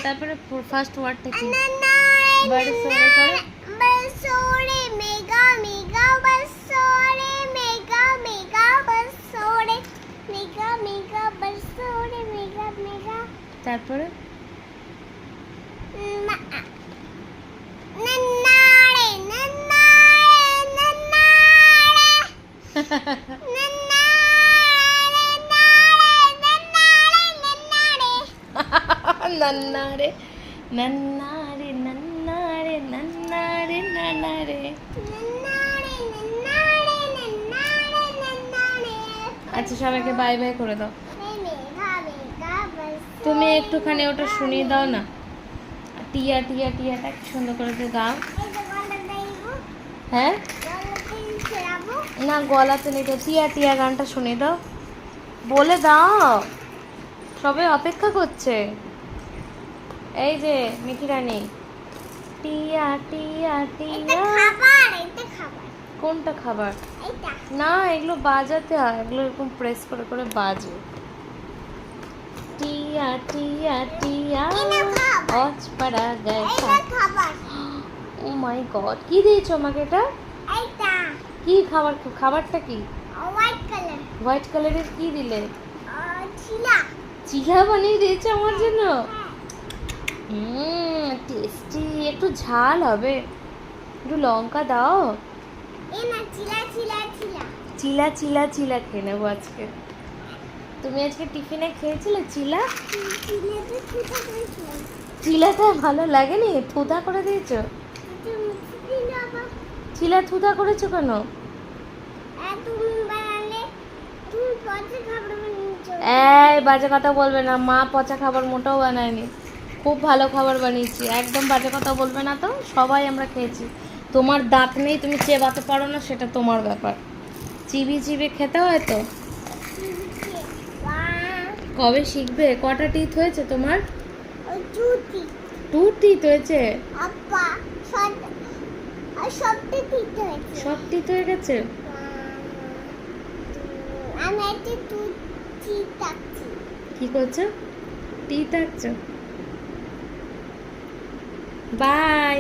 তারপরে ফার্স্ট ওয়ার্ডটা কি? বরসোরে করো। बरसोरे मेगा मेगा बरसोरे मेगा मेगा बरसोरे मेगा मेगा बरसोरे मेगा मेगा তারপরে नन्नारे नन्नारे नन्नारे नन्नारे नन्नारे नन्नारे नन्नारे नन्नारे। আচ্ছা সবাইকে বাই বাই করে দাও। তুমি একটুখানি ওটা শুনিয়ে দাও না, টিয়া টিয়া টিয়াটা একটু সুন্দর করে দিয়ে গাও। হ্যাঁ না গলাতে নেই, টিয়া টিয়া গানটা শুনিয়ে দাও, বলে দাও, সবাই অপেক্ষা করছে। এই যে মিঠি রানী, টিয়া টিয়া টিয়া। কোনটা খাবার? না এগুলো বাজাতে হয়, এগুলো এরকম প্রেস করে করে বাজে। টিয়া টিয়া টিয়া অজ পড়া গয়া। ও মাই গড, কি দিয়েছো আমাকে এটা? কি খাবার? খাবারটা কি? হোয়াইট কালারের কি দিলে? চিলা বানিয়ে দিয়েছে আমার জন্য। টেস্টি, একটু ঝাল হবে, একটু লঙ্কা দাও। চিলা চিলা চিলা খেয়ে নেবো আজকে। তুমি আজকে টিফিনে খেয়েছিলে চিলা? চিলাটা ভালো লাগেনি, থুদা করে দিয়েছো। চিলা থুদা করেছো কেন? এই বাজে কথা বলবে না, মা পচা খাবার মোটাও বানায়নি, খুব ভালো খাবার বানিয়েছি, একদম বাজে কথা বলবে না তো। সবাই আমরা খেয়েছি। তোমার দাঁত নেই, তুমি চেবাতে পারো না, সেটা তোমার ব্যাপার। চিবি চিবি খেতে হয় তো। কবে শিখবে? কটা টিথ হয়েছে তোমার? 2 টিথ হয়েছে। সব টিথ হয়ে গেছে। কি করছো? টিথ আঁকছো? বাই।